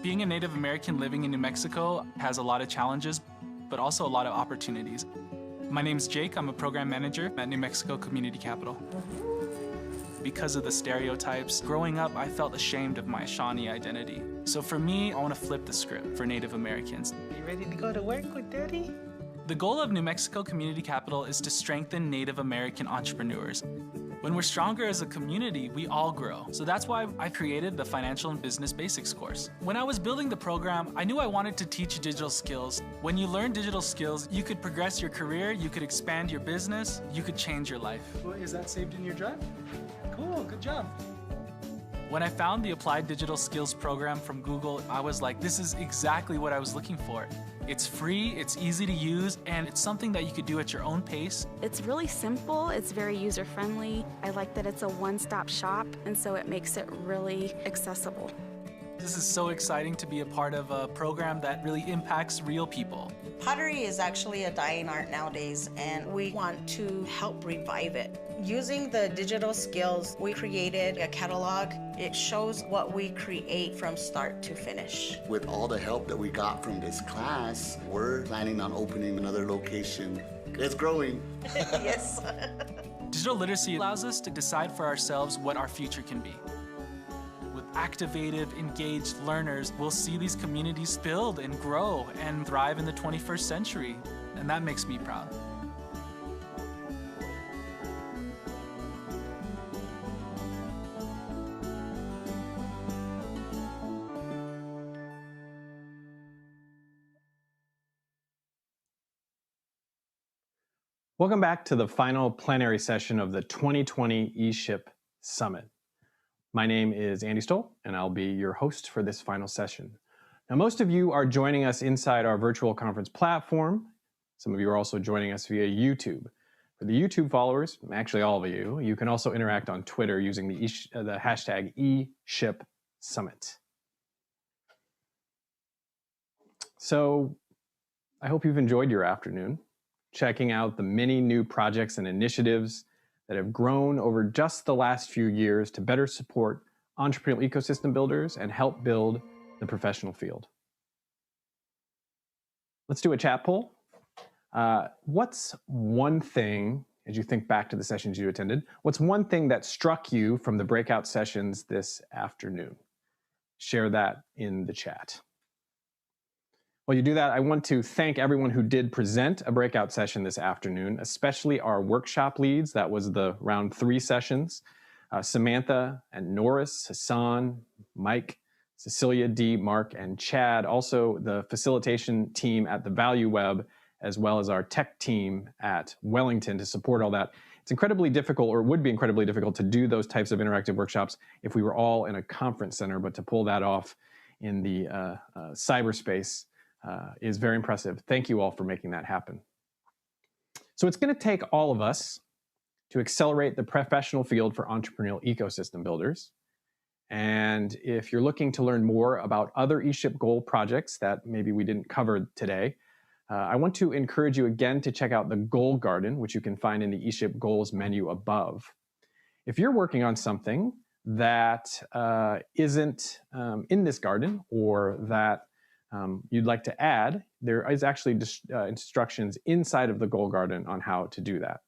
Being a Native American living in New Mexico has a lot of challenges, but also a lot of opportunities. My name's Jake. I'm a program manager at New Mexico Community Capital. Because of the stereotypes, growing up, I felt ashamed of my Shawnee identity. So for me, I want to flip the script for Native Americans. You ready to go to work with Daddy? The goal of New Mexico Community Capital is to strengthen Native American entrepreneurs. When we're stronger as a community, we all grow. So that's why I created the Financial and Business Basics course. When I was building the program, I knew I wanted to teach digital skills. When you learn digital skills, you could progress your career, you could expand your business, you could change your life. Well, is that saved in your drive? Cool, good job. When I found the Applied Digital Skills program from Google, I was like, this is exactly what I was looking for. It's free, it's easy to use, and it's something that you could do at your own pace. It's really simple, it's very user-friendly. I like that it's a one-stop shop, and so it makes it really accessible. This is so exciting to be a part of a program that really impacts real people. Pottery is actually a dying art nowadays, and we want to help revive it. Using the digital skills, we created a catalog. It shows what we create from start to finish. With all the help that we got from this class, we're planning on opening another location. It's growing. Yes. Digital literacy allows us to decide for ourselves what our future can be. With activated, engaged learners, we'll see these communities build and grow and thrive in the 21st century, and that makes me proud. Welcome back to the final plenary session of the 2020 ESHIP Summit. My name is Andy Stoll, and I'll be your host for this final session. Now, most of you are joining us inside our virtual conference platform. Some of you are also joining us via YouTube. For the YouTube followers, actually all of you, you can also interact on Twitter using the hashtag ESHIP Summit. So I hope you've enjoyed your afternoon, checking out the many new projects and initiatives that have grown over just the last few years to better support entrepreneurial ecosystem builders and help build the professional field. Let's do a chat poll. What's one thing, as you think back to the sessions you attended, what's one thing that struck you from the breakout sessions this afternoon? Share that in the chat. While you do that, I want to thank everyone who did present a breakout session this afternoon, especially our workshop leads. That was the round 3 sessions. Samantha and Norris, Hassan, Mike, Cecilia, D, Mark, and Chad. Also the facilitation team at the Value Web, as well as our tech team at Wellington to support all that. It's incredibly difficult, or would be incredibly difficult, to do those types of interactive workshops if we were all in a conference center, but to pull that off in the cyberspace is very impressive. Thank you all for making that happen. So it's going to take all of us to accelerate the professional field for entrepreneurial ecosystem builders. And if you're looking to learn more about other ESHIP goal projects that maybe we didn't cover today, I want to encourage you again to check out the Goal Garden, which you can find in the ESHIP Goals menu above. If you're working on something that isn't in this garden, or that you'd like to add, there is actually instructions inside of the Goal Garden on how to do that.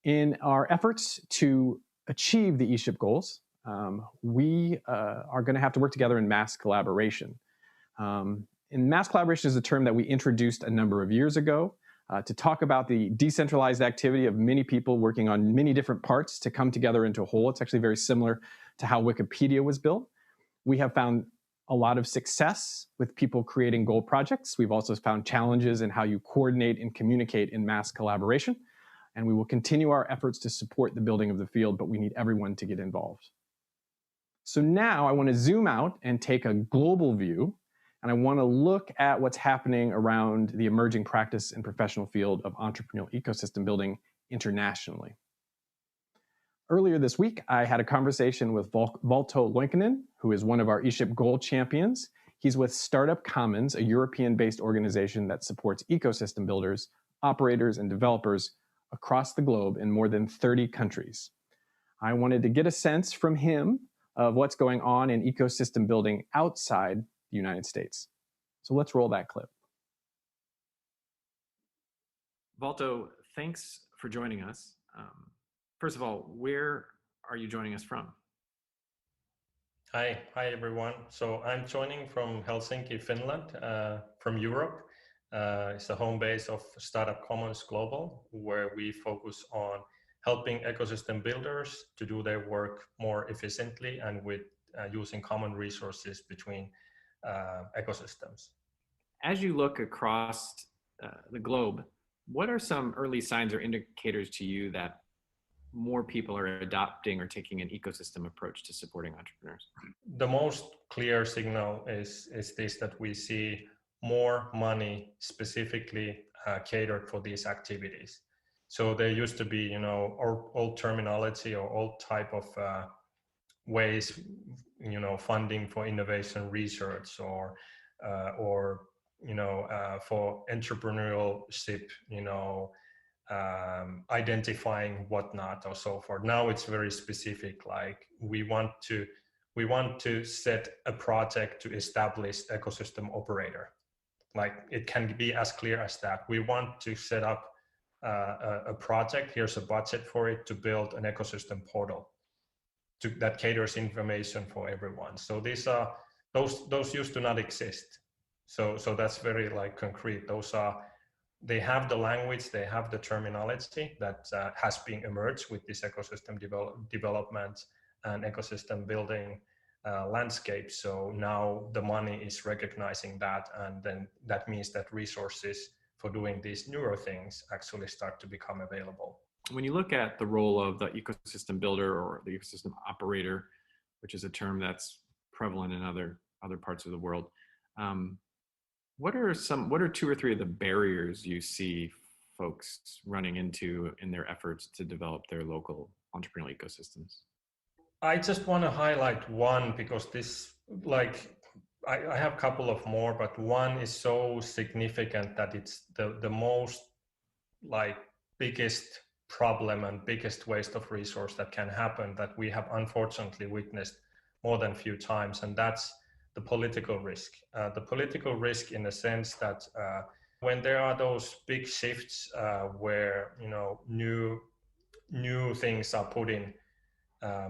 In our efforts to achieve the ESHIP goals, we are going to have to work together in mass collaboration. And mass collaboration is a term that we introduced a number of years ago to talk about the decentralized activity of many people working on many different parts to come together into a whole. It's actually very similar to how Wikipedia was built. We have found a lot of success with people creating goal projects. We've also found challenges in how you coordinate and communicate in mass collaboration. And we will continue our efforts to support the building of the field, but we need everyone to get involved. So now I want to zoom out and take a global view, and I want to look at what's happening around the emerging practice and professional field of entrepreneurial ecosystem building internationally. Earlier this week, I had a conversation with Valto Loikkanen, who is one of our ESHIP Goal champions. He's with Startup Commons, a European-based organization that supports ecosystem builders, operators, and developers across the globe in more than 30 countries. I wanted to get a sense from him of what's going on in ecosystem building outside the United States. So let's roll that clip. Valto, thanks for joining us. First of all, where are you joining us from? Hi everyone. So I'm joining from Helsinki, Finland, from Europe. It's the home base of Startup Commons Global, where we focus on helping ecosystem builders to do their work more efficiently and with using common resources between ecosystems. As you look across the globe, what are some early signs or indicators to you that more people are adopting or taking an ecosystem approach to supporting entrepreneurs? The most clear signal is this, that we see more money specifically catered for these activities. So there used to be, old terminology or old type of ways, funding for innovation research or for entrepreneurship, identifying whatnot or so forth. Now it's very specific. Like we want to set a project to establish ecosystem operator. Like it can be as clear as that. We want to set up a project. Here's a budget for it to build an ecosystem portal that caters information for everyone. So these are those used to not exist. So that's very like concrete. They have the language, they have the terminology that has been emerged with this ecosystem development and ecosystem building landscape. So now the money is recognizing that, and then that means that resources for doing these newer things actually start to become available. When you look at the role of the ecosystem builder or the ecosystem operator, which is a term that's prevalent in other parts of the world, what are two or three of the barriers you see folks running into in their efforts to develop their local entrepreneurial ecosystems? I just want to highlight one, because this, I have a couple of more, but one is so significant that it's the most biggest problem and biggest waste of resource that can happen, that we have unfortunately witnessed more than a few times, and that's the political risk. The political risk in the sense that when there are those big shifts where new things are put in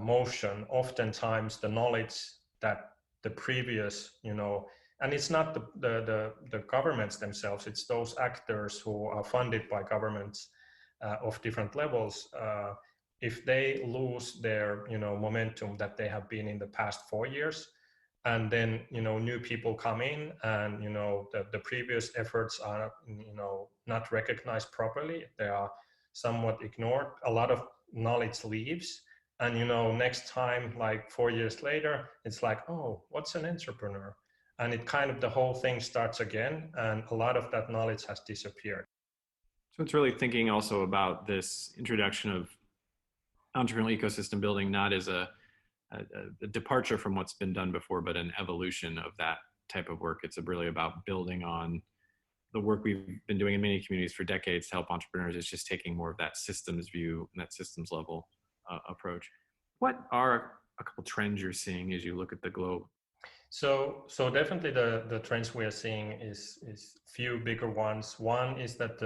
motion, oftentimes the knowledge that the previous, and it's not the governments themselves, it's those actors who are funded by governments of different levels. If they lose their momentum that they have been in the past 4 years, and then new people come in, and the previous efforts are not recognized properly, they are somewhat ignored, a lot of knowledge leaves, and next time, like 4 years later, it's like, oh, what's an entrepreneur? And it kind of, the whole thing starts again, and a lot of that knowledge has disappeared. So it's really thinking also about this introduction of entrepreneurial ecosystem building, not as a departure from what's been done before, but an evolution of that type of work. It's really about building on the work we've been doing in many communities for decades to help entrepreneurs. It's just taking more of that systems view and that systems level approach. What are a couple trends you're seeing as you look at the globe? So definitely the trends we are seeing is few bigger ones. One is that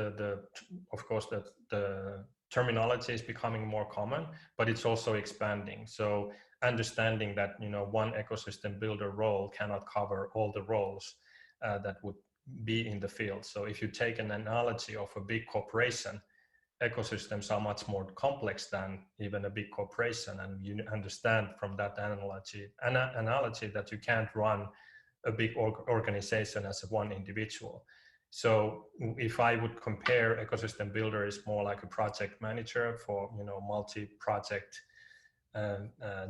of course the terminology is becoming more common, but it's also expanding. So understanding that one ecosystem builder role cannot cover all the roles that would be in the field. So if you take an analogy of a big corporation, ecosystems are much more complex than even a big corporation, and you understand from that analogy that you can't run a big organization as one individual. So if I would compare, ecosystem builder is more like a project manager for multi-project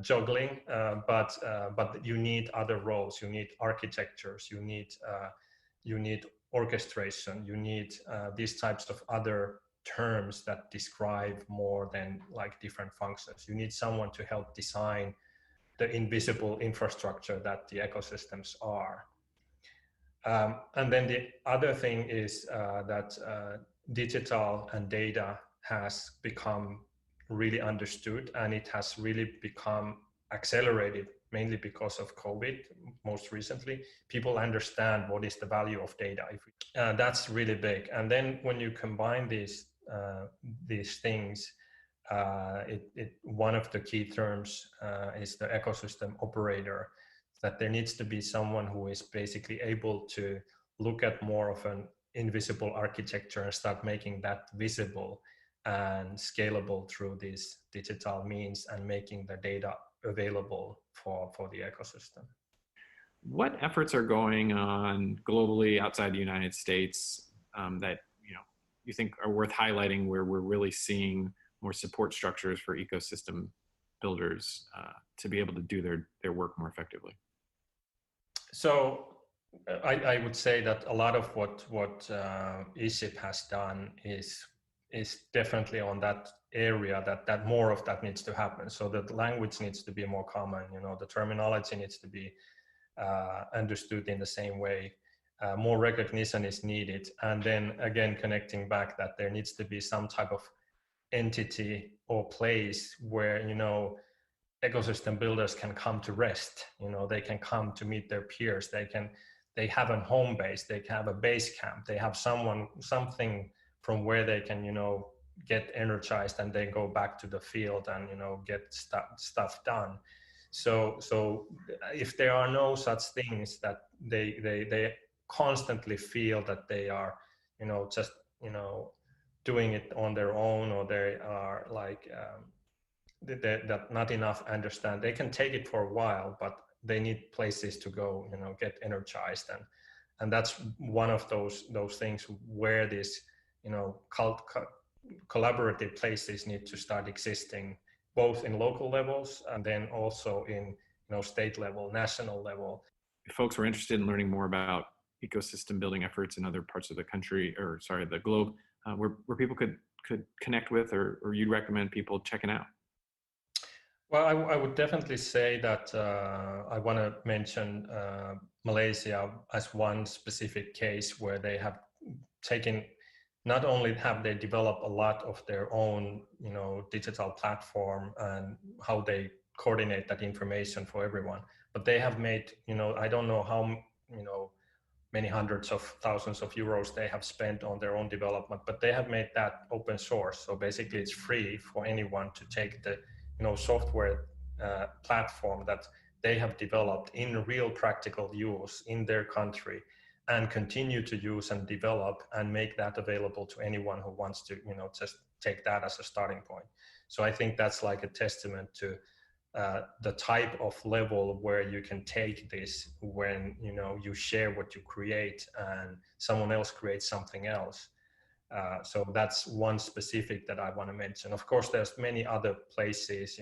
juggling, but you need other roles. You need architectures, you need orchestration, you need these types of other terms that describe more than like different functions. You need someone to help design the invisible infrastructure that the ecosystems are. And then the other thing is that digital and data has become really understood, and it has really become accelerated mainly because of COVID, most recently, people understand what is the value of data. That's really big. And then when you combine these things, one of the key terms is the ecosystem operator, that there needs to be someone who is basically able to look at more of an invisible architecture and start making that visible and scalable through these digital means and making the data available for the ecosystem. What efforts are going on globally outside the United States that you think are worth highlighting, where we're really seeing more support structures for ecosystem builders to be able to do their work more effectively? So I would say that a lot of what ESHIP has done is definitely on that area, that more of that needs to happen. So the language needs to be more common, the terminology needs to be understood in the same way. More recognition is needed. And then again, connecting back that there needs to be some type of entity or place where, ecosystem builders can come to rest. They can come to meet their peers. They have a home base, they have a base camp, they have something from where they can, get energized and then go back to the field and, get stuff done. So if there are no such things, that they constantly feel that they are, just, doing it on their own, or they are like, that not enough understand. They can take it for a while, but they need places to go, get energized. And that's one of those things where this, collaborative places need to start existing, both in local levels and then also in, state level, national level. If folks were interested in learning more about ecosystem building efforts in other parts of the country, the globe, where people could connect with, or you'd recommend people checking out? Well, I would definitely say that I want to mention Malaysia as one specific case where they have taken, not only have they developed a lot of their own, digital platform and how they coordinate that information for everyone, but they have made, I don't know how, many hundreds of thousands of euros they have spent on their own development, but they have made that open source. So basically it's free for anyone to take the software platform that they have developed in real practical use in their country, and continue to use and develop and make that available to anyone who wants to, just take that as a starting point. So I think that's like a testament to the type of level where you can take this when, you share what you create and someone else creates something else. So that's one specific that I want to mention. Of course, there's many other places,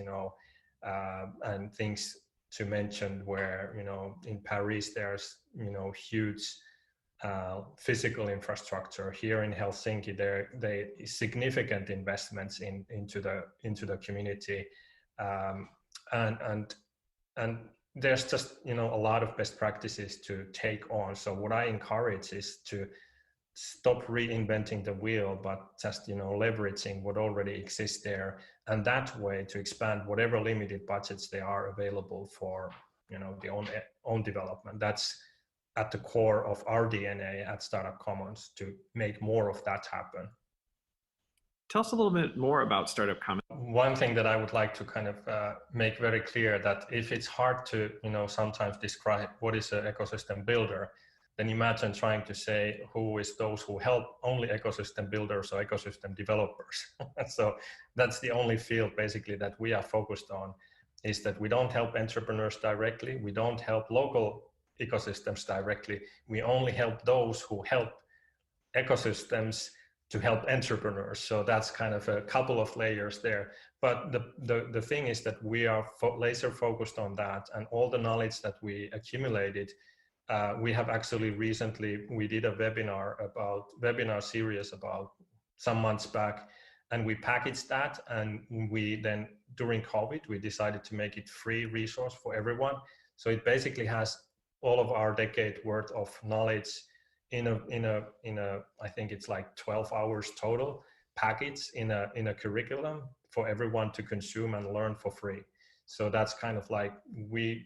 and things to mention where, in Paris, there's, huge physical infrastructure. Here in Helsinki, there significant investments into the community, and there's just, a lot of best practices to take on. So what I encourage is to stop reinventing the wheel, but just, leveraging what already exists there, and that way to expand whatever limited budgets they are available for, the own development. That's at the core of our DNA at Startup Commons, to make more of that happen. Tell us a little bit more about Startup Commons. One thing that I would like to kind of make very clear, that if it's hard to, sometimes describe what is an ecosystem builder, then imagine trying to say who is those who help only ecosystem builders or ecosystem developers. So that's the only field basically that we are focused on, is that we don't help entrepreneurs directly. We don't help local ecosystems directly. We only help those who help ecosystems to help entrepreneurs. So that's kind of a couple of layers there. But the thing is that we are laser focused on that, and all the knowledge that we accumulated, we have actually recently, we did a webinar series about some months back, and we packaged that, and we then, during COVID, we decided to make it free resource for everyone. So it basically has all of our decade worth of knowledge in a I think it's like 12 hours total package in a curriculum for everyone to consume and learn for free. So that's kind of like we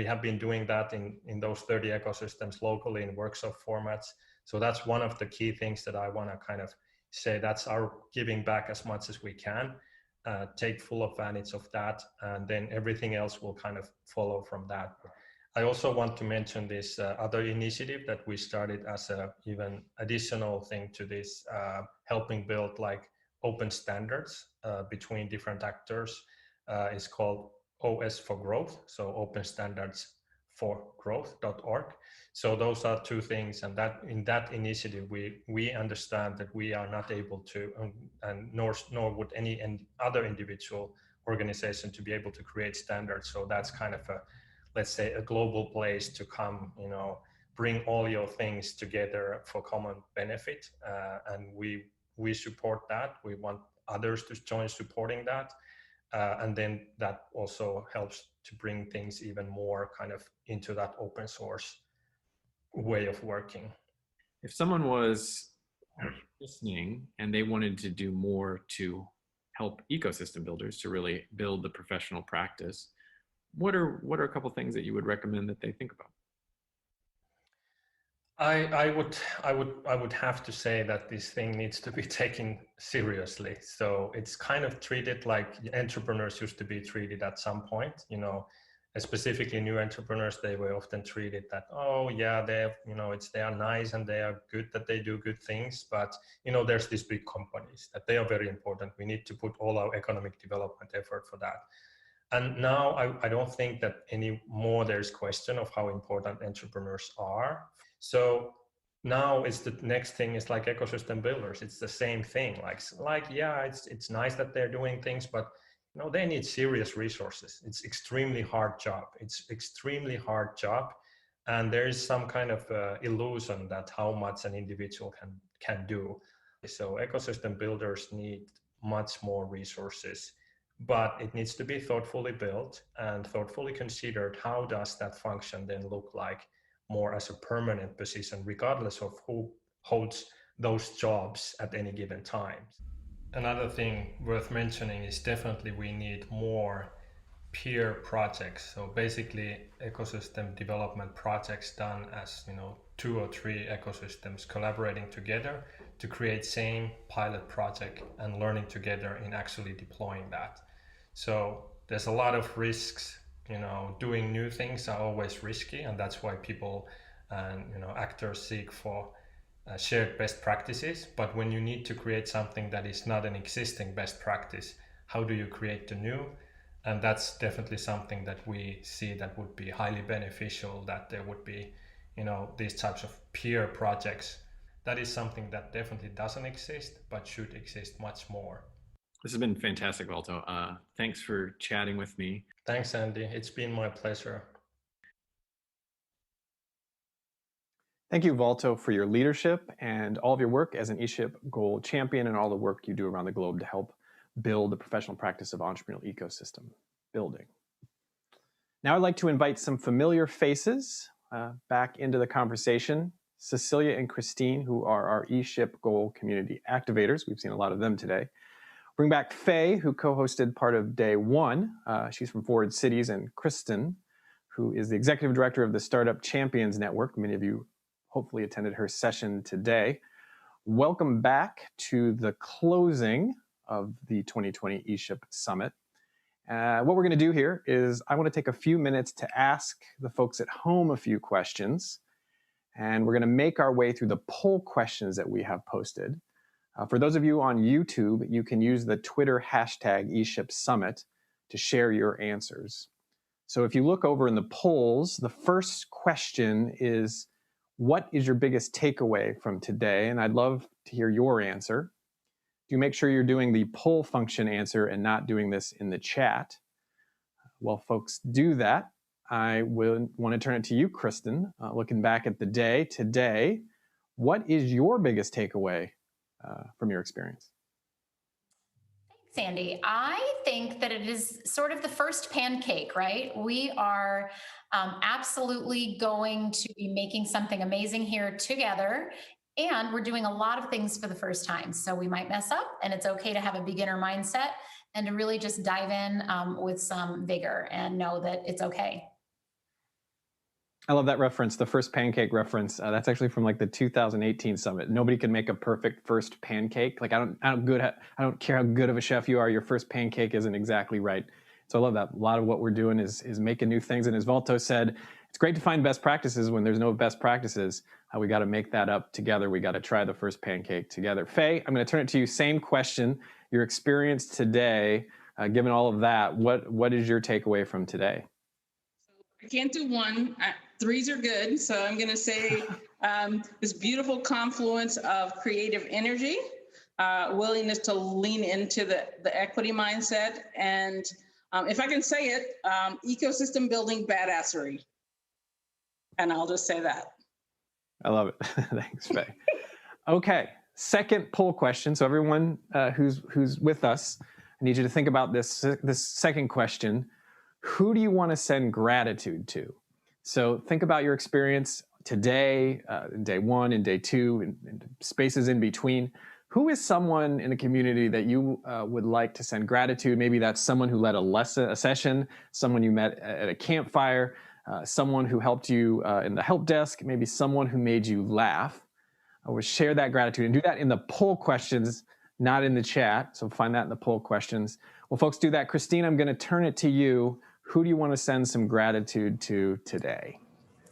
have been doing that in those 30 ecosystems locally in workshop formats. So that's one of the key things that I want to kind of say, that's our giving back as much as we can, take full advantage of that, and then everything else will kind of follow from that. I also want to mention this other initiative that we started as a even additional thing to this, helping build like open standards between different actors. It's called OS for Growth, so Open Standards for Growth.org. So those are two things, and that in that initiative we understand that we are not able to, and nor would any other individual organization to be able to create standards. So that's kind of a, let's say, a global place to come, bring all your things together for common benefit, and we support that. We want others to join supporting that. And then that also helps to bring things even more kind of into that open source way of working. If someone was listening and they wanted to do more to help ecosystem builders to really build the professional practice, what are a couple things that you would recommend that they think about? I would have to say that this thing needs to be taken seriously. So it's kind of treated like entrepreneurs used to be treated at some point, specifically new entrepreneurs. They were often treated that, oh yeah, they are nice and they are good, that they do good things, but there's these big companies that they are very important. We need to put all our economic development effort for that. And now I don't think that anymore there's question of how important entrepreneurs are. So now it's the next thing is like ecosystem builders. It's the same thing. Like yeah, it's nice that they're doing things, but they need serious resources. It's extremely hard job. And there is some kind of illusion that how much an individual can do. So ecosystem builders need much more resources, but it needs to be thoughtfully built and thoughtfully considered. How does that function then look like more as a permanent position, regardless of who holds those jobs at any given time? Another thing worth mentioning is definitely we need more peer projects. So basically ecosystem development projects done as 2 or 3 ecosystems collaborating together to create same pilot project and learning together in actually deploying that. So there's a lot of risks. Doing new things are always risky, and that's why people and actors seek for shared best practices. But when you need to create something that is not an existing best practice, how do you create the new? And that's definitely something that we see that would be highly beneficial, that there would be these types of peer projects. That is something that definitely doesn't exist but should exist much more. This has been fantastic, Valto. Thanks for chatting with me. Thanks, Andy. It's been my pleasure. Thank you, Valto, for your leadership and all of your work as an ESHIP Goal champion and all the work you do around the globe to help build the professional practice of entrepreneurial ecosystem building. Now I'd like to invite some familiar faces back into the conversation. Cecilia and Christine, who are our ESHIP Goal community activators. We've seen a lot of them today. Bring back Faye, who co-hosted part of day 1. She's from Forward Cities, and Kristen, who is the executive director of the Startup Champions Network. Many of you hopefully attended her session today. Welcome back to the closing of the 2020 ESHIP Summit. What we're going to do here is I want to take a few minutes to ask the folks at home a few questions, and we're going to make our way through the poll questions that we have posted. For those of you on YouTube, you can use the Twitter hashtag ESHIP Summit to share your answers. So if you look over in the polls, the first question is, what is your biggest takeaway from today? And I'd love to hear your answer. Do make sure you're doing the poll function answer and not doing this in the chat. While folks do that, I will want to turn it to you, Kristen. Looking back at the day today, what is your biggest takeaway from your experience? Thanks, Andy. I think that it is sort of the first pancake, right? We are absolutely going to be making something amazing here together. And we're doing a lot of things for the first time. So we might mess up, and it's okay to have a beginner mindset and to really just dive in with some vigor and know that it's okay. I love that reference, the first pancake reference. That's actually from like the 2018 summit. Nobody can make a perfect first pancake. Like I don't care how good of a chef you are. Your first pancake isn't exactly right. So I love that. A lot of what we're doing is making new things. And as Valto said, it's great to find best practices when there's no best practices. We got to make that up together. We got to try the first pancake together. Faye, I'm going to turn it to you. Same question. Your experience today, given all of that, what is your takeaway from today? I can't do one. Threes are good. So I'm going to say this beautiful confluence of creative energy, willingness to lean into the equity mindset, and if I can say it, ecosystem building badassery. And I'll just say that. I love it. Thanks, Faye. Okay, second poll question. So everyone who's with us, I need you to think about this second question. Who do you want to send gratitude to? So think about your experience today, day one and day two, and spaces in between. Who is someone in the community that you would like to send gratitude? Maybe that's someone who led a session, someone you met at a campfire, someone who helped you in the help desk, maybe someone who made you laugh. I would share that gratitude and do that in the poll questions, not in the chat. So find that in the poll questions. Well, folks, do that. Christine, I'm going to turn it to you. Who do you want to send some gratitude to today?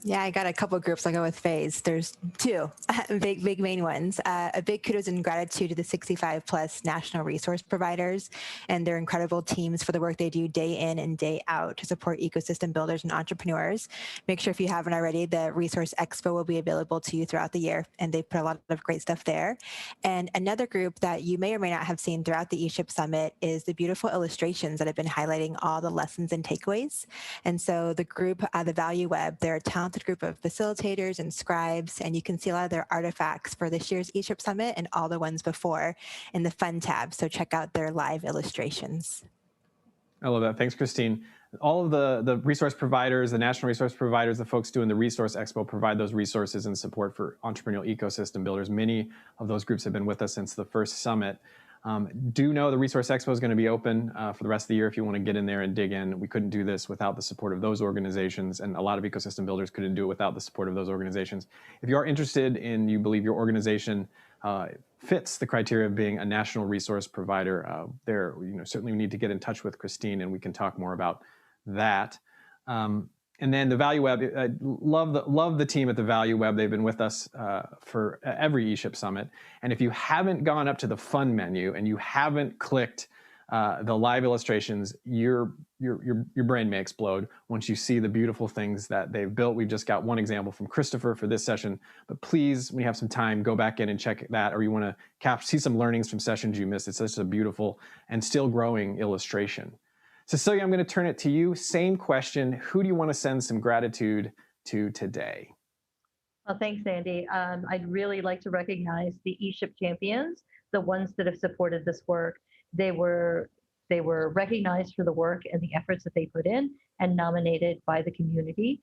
Yeah, I got a couple of groups. I'll go with Faye's. There's two big main ones. A big kudos and gratitude to the 65 plus national resource providers and their incredible teams for the work they do day in and day out to support ecosystem builders and entrepreneurs. Make sure if you haven't already, the Resource Expo will be available to you throughout the year, and they put a lot of great stuff there. And another group that you may or may not have seen throughout the ESHIP Summit is the beautiful illustrations that have been highlighting all the lessons and takeaways. And so the group, the Value Web, they're a talented group of facilitators and scribes, and you can see a lot of their artifacts for this year's ESHIP Summit and all the ones before in the Fun tab. So check out their live illustrations. I love that. Thanks, Christine. All of the resource providers, the national resource providers, the folks doing the Resource Expo provide those resources and support for entrepreneurial ecosystem builders. Many of those groups have been with us since the first summit. Do know the Resource Expo is going to be open for the rest of the year if you want to get in there and dig in. We couldn't do this without the support of those organizations, and a lot of ecosystem builders couldn't do it without the support of those organizations. If you are interested and you believe your organization fits the criteria of being a national resource provider, certainly we need to get in touch with Christine and we can talk more about that. And then the Value Web, love the team at the Value Web. They've been with us for every ESHIP Summit. And if you haven't gone up to the fun menu and you haven't clicked the live illustrations, your brain may explode once you see the beautiful things that they've built. We've just got one example from Christopher for this session, but please, when you have some time, go back in and check that, or you want to see some learnings from sessions you missed. It's such a beautiful and still growing illustration. Cecilia, I'm going to turn it to you. Same question. Who do you want to send some gratitude to today? Well, thanks, Andy. I'd really like to recognize the ESHIP champions, the ones that have supported this work. They were recognized for the work and the efforts that they put in and nominated by the community.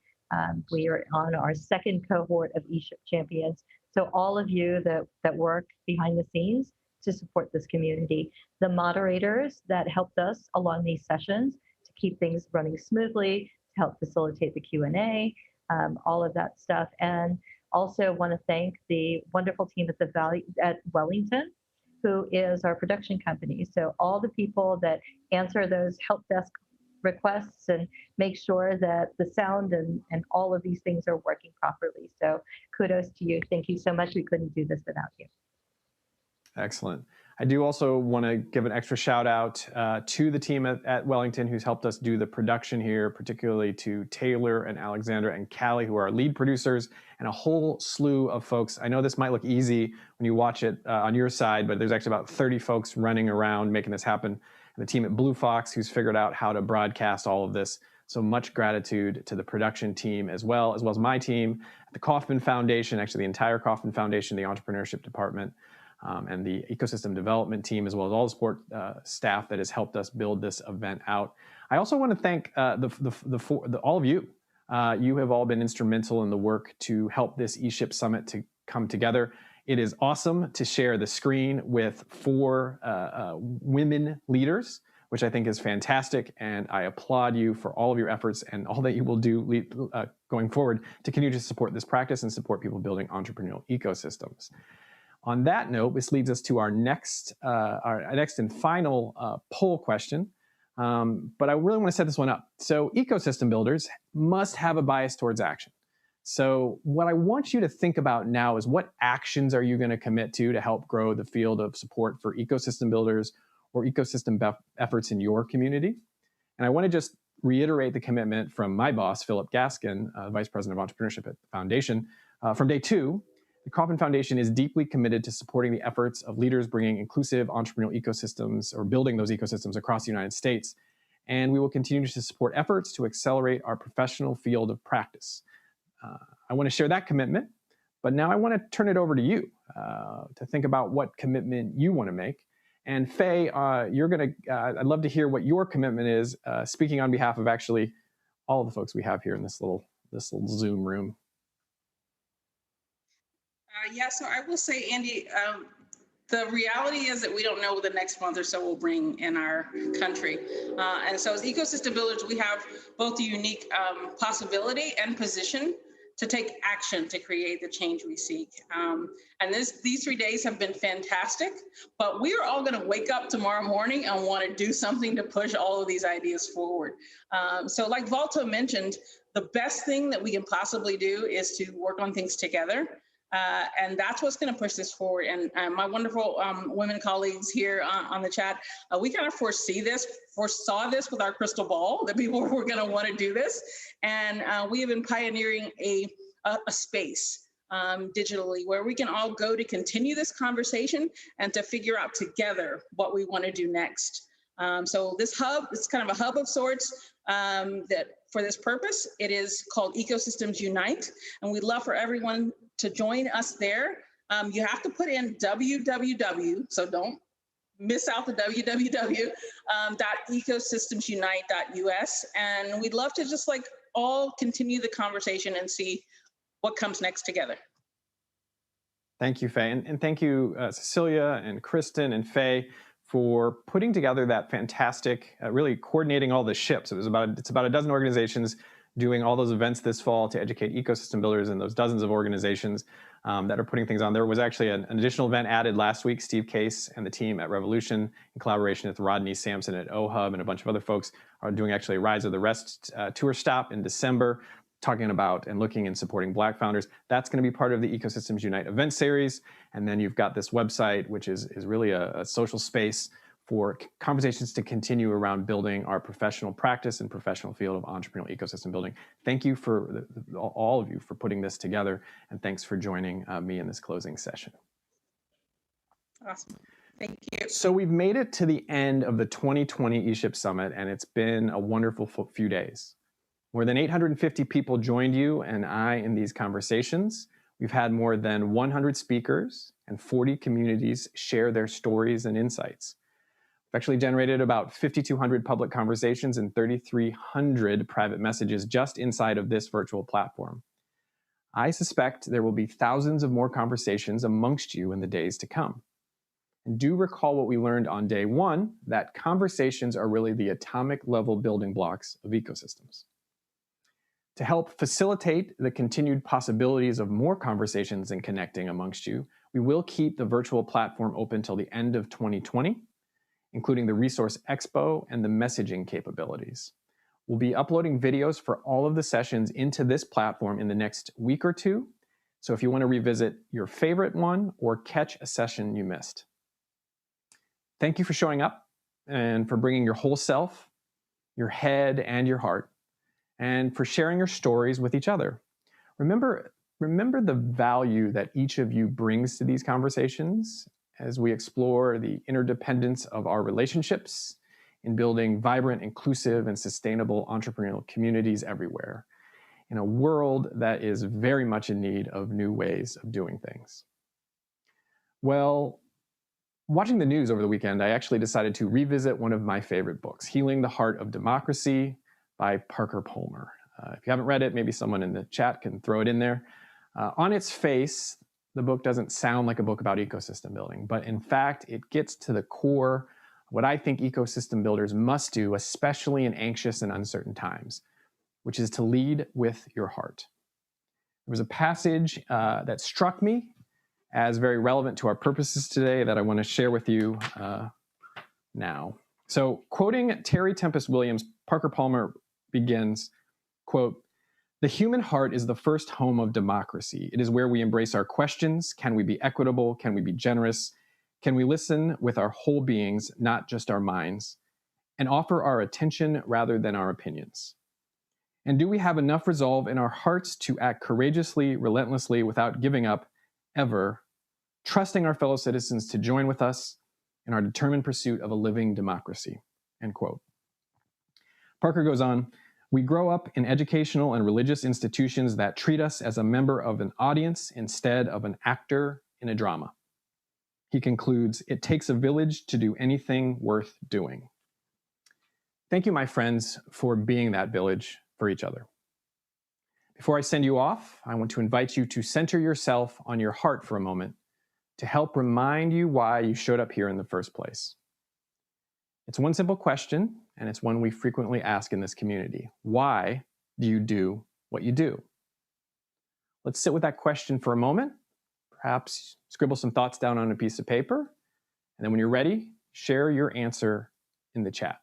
We are on our second cohort of ESHIP champions. So all of you that work behind the scenes to support this community, the moderators that helped us along these sessions to keep things running smoothly, to help facilitate the Q&A, all of that stuff. And also want to thank the wonderful team at Wellington, who is our production company. So all the people that answer those help desk requests and make sure that the sound and all of these things are working properly. So kudos to you. Thank you so much. We couldn't do this without you. Excellent. I do also want to give an extra shout out to the team at Wellington who's helped us do the production here, particularly to Taylor and Alexandra and Callie, who are our lead producers, and a whole slew of folks. I know this might look easy when you watch it on your side, but there's actually about 30 folks running around making this happen. And the team at Blue Fox who's figured out how to broadcast all of this. So much gratitude to the production team as well as my team at the Kauffman Foundation, actually the entire Kauffman Foundation, the entrepreneurship department, and the ecosystem development team, as well as all the support staff that has helped us build this event out. I also want to thank all of you. You have all been instrumental in the work to help this ESHIP Summit to come together. It is awesome to share the screen with 4 women leaders, which I think is fantastic. And I applaud you for all of your efforts and all that you will do going forward to continue to support this practice and support people building entrepreneurial ecosystems. On that note, this leads us to our next and final poll question. But I really want to set this one up. So ecosystem builders must have a bias towards action. So what I want you to think about now is what actions are you going to commit to help grow the field of support for ecosystem builders or ecosystem efforts in your community. And I want to just reiterate the commitment from my boss, Philip Gaskin, Vice President of Entrepreneurship at the Foundation. From day 2, the Kauffman Foundation is deeply committed to supporting the efforts of leaders bringing inclusive entrepreneurial ecosystems or building those ecosystems across the United States. And we will continue to support efforts to accelerate our professional field of practice. I want to share that commitment, but now I want to turn it over to you to think about what commitment you want to make. And Faye, I'd love to hear what your commitment is, speaking on behalf of actually all of the folks we have here in this little Zoom room. Yeah, so I will say, Andy, the reality is that we don't know what the next month or so will bring in our country. And so as ecosystem builders, we have both the unique possibility and position to take action to create the change we seek. And these 3 days have been fantastic, but we are all gonna wake up tomorrow morning and wanna do something to push all of these ideas forward. So like Valto mentioned, the best thing that we can possibly do is to work on things together. And that's what's going to push this forward. And my wonderful women colleagues here on the chat, we kind of foresaw this with our crystal ball, that people were going to want to do this. And we have been pioneering a space digitally where we can all go to continue this conversation and to figure out together what we want to do next. So this hub, it's kind of a hub of sorts that for this purpose, it is called Ecosystems Unite. And we'd love for everyone to join us there. You have to put in www, so don't miss out the www, .ecosystemsunite.us. And we'd love to just all continue the conversation and see what comes next together. Thank you, Faye. And thank you, Cecilia and Kristen and Faye, for putting together that fantastic, really coordinating all the SHIPs. It's about a dozen organizations doing all those events this fall to educate ecosystem builders and those dozens of organizations that are putting things on. There was actually an additional event added last week. Steve Case and the team at Revolution, in collaboration with Rodney Sampson at OHUB and a bunch of other folks, are doing actually a Rise of the Rest tour stop in December, talking about and looking and supporting Black founders. That's going to be part of the Ecosystems Unite event series. And then you've got this website, which is really a social space for conversations to continue around building our professional practice and professional field of entrepreneurial ecosystem building. Thank you for all of you for putting this together, and thanks for joining me in this closing session. Awesome, thank you. So we've made it to the end of the 2020 ESHIP Summit, and it's been a wonderful few days. More than 850 people joined you and I in these conversations. We've had more than 100 speakers and 40 communities share their stories and insights. Actually generated about 5,200 public conversations and 3,300 private messages just inside of this virtual platform. I suspect there will be thousands of more conversations amongst you in the days to come. And do recall what we learned on day 1, that conversations are really the atomic level building blocks of ecosystems. To help facilitate the continued possibilities of more conversations and connecting amongst you, we will keep the virtual platform open till the end of 2020. Including the Resource Expo and the messaging capabilities. We'll be uploading videos for all of the sessions into this platform in the next week or 2. So if you want to revisit your favorite one or catch a session you missed. Thank you for showing up and for bringing your whole self, your head and your heart, and for sharing your stories with each other. Remember the value that each of you brings to these conversations as we explore the interdependence of our relationships in building vibrant, inclusive, and sustainable entrepreneurial communities everywhere in a world that is very much in need of new ways of doing things. Well, watching the news over the weekend, I actually decided to revisit one of my favorite books, Healing the Heart of Democracy by Parker Palmer. If you haven't read it, maybe someone in the chat can throw it in there. On its face, the book doesn't sound like a book about ecosystem building, but in fact, it gets to the core of what I think ecosystem builders must do, especially in anxious and uncertain times, which is to lead with your heart. There was a passage that struck me as very relevant to our purposes today that I want to share with you now. So, quoting Terry Tempest Williams, Parker Palmer begins, quote, "The human heart is the first home of democracy. It is where we embrace our questions. Can we be equitable? Can we be generous? Can we listen with our whole beings, not just our minds, and offer our attention rather than our opinions? And do we have enough resolve in our hearts to act courageously, relentlessly, without giving up, ever, trusting our fellow citizens to join with us in our determined pursuit of a living democracy?" End quote. Parker goes on, "We grow up in educational and religious institutions that treat us as a member of an audience instead of an actor in a drama." He concludes, "It takes a village to do anything worth doing." Thank you, my friends, for being that village for each other. Before I send you off, I want to invite you to center yourself on your heart for a moment to help remind you why you showed up here in the first place. It's one simple question, and it's one we frequently ask in this community. Why do you do what you do? Let's sit with that question for a moment. Perhaps scribble some thoughts down on a piece of paper, and then when you're ready, share your answer in the chat.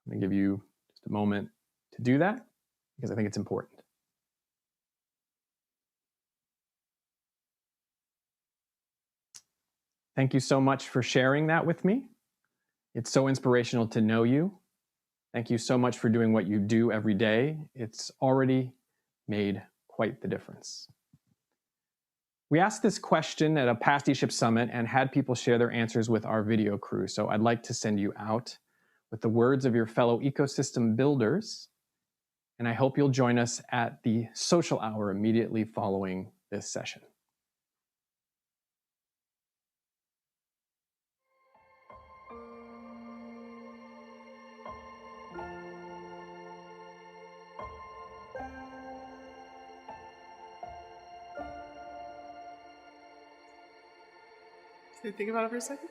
I'm going to give you just a moment to do that because I think it's important. Thank you so much for sharing that with me. It's so inspirational to know you. Thank you so much for doing what you do every day. It's already made quite the difference. We asked this question at a past ESHIP Summit and had people share their answers with our video crew. So I'd like to send you out with the words of your fellow ecosystem builders. And I hope you'll join us at the social hour immediately following this session. Can you think about it for a second?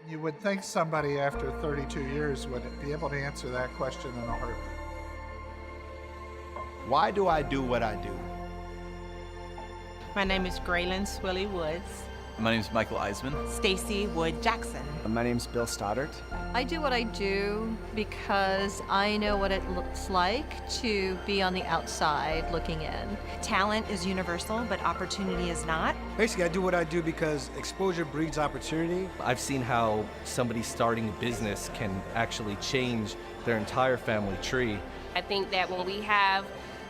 You would think somebody after 32 years would be able to answer that question in a heartbeat. Why do I do what I do? My name is Graylin Swilly Woods. My name is Michael Eisman. Stacy Wood Jackson. My name's Bill Stoddard. I do what I do because I know what it looks like to be on the outside looking in. Talent is universal, but opportunity is not. Basically, I do what I do because exposure breeds opportunity. I've seen how somebody starting a business can actually change their entire family tree. I think that when we have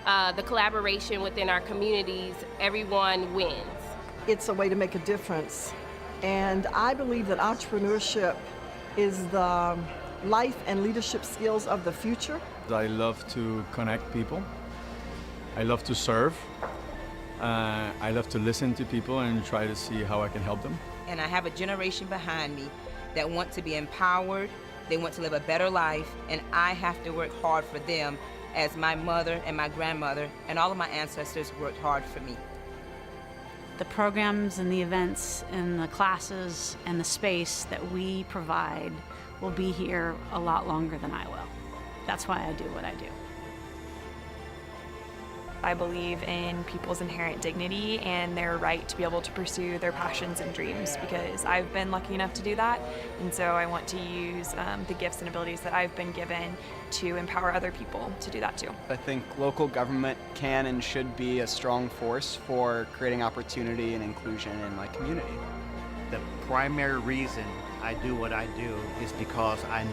the collaboration within our communities, everyone wins. It's a way to make a difference. And I believe that entrepreneurship is the life and leadership skills of the future. I love to connect people. I love to serve. I love to listen to people and try to see how I can help them. And I have a generation behind me that want to be empowered, they want to live a better life, and I have to work hard for them as my mother and my grandmother and all of my ancestors worked hard for me. The programs and the events and the classes and the space that we provide will be here a lot longer than I will. That's why I do what I do. I believe in people's inherent dignity and their right to be able to pursue their passions and dreams, because I've been lucky enough to do that, and so I want to use the gifts and abilities that I've been given to empower other people to do that too. I think local government can and should be a strong force for creating opportunity and inclusion in my community. The primary reason I do what I do is because I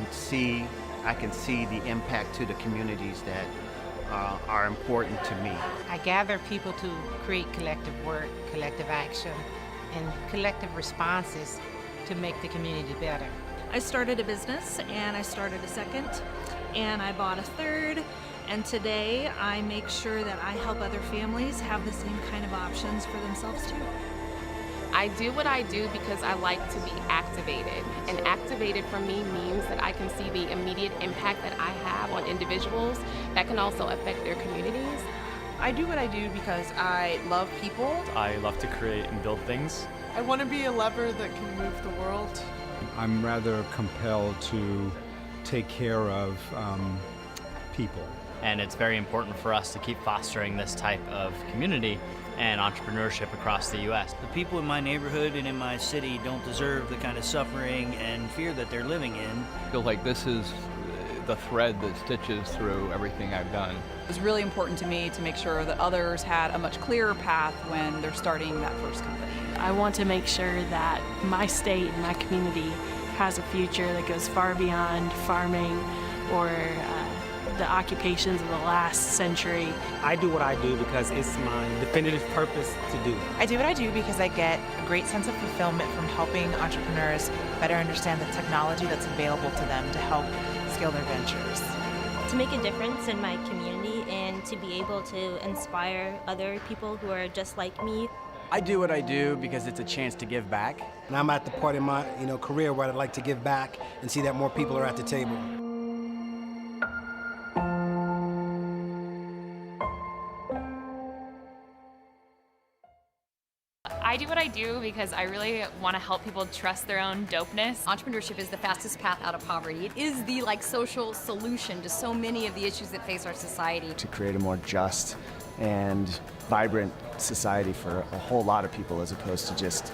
can see the impact to the communities that are important to me. I gather people to create collective work, collective action, and collective responses to make the community better. I started a business, and I started a second, and I bought a third, and today I make sure that I help other families have the same kind of options for themselves too. I do what I do because I like to be activated. And activated for me means that I can see the immediate impact that I have on individuals that can also affect their communities. I do what I do because I love people. I love to create and build things. I want to be a lever that can move the world. I'm rather compelled to take care of people. And it's very important for us to keep fostering this type of community and entrepreneurship across the U.S. The people in my neighborhood and in my city don't deserve the kind of suffering and fear that they're living in. I feel like this is the thread that stitches through everything I've done. It was really important to me to make sure that others had a much clearer path when they're starting that first company. I want to make sure that my state and my community has a future that goes far beyond farming or the occupations of the last century. I do what I do because it's my definitive purpose to do. I do what I do because I get a great sense of fulfillment from helping entrepreneurs better understand the technology that's available to them to help scale their ventures. To make a difference in my community and to be able to inspire other people who are just like me. I do what I do because it's a chance to give back. And I'm at the part in my career where I'd like to give back and see that more people are at the table. I do what I do because I really want to help people trust their own dopeness. Entrepreneurship is the fastest path out of poverty. It is the social solution to so many of the issues that face our society. To create a more just and vibrant society for a whole lot of people as opposed to just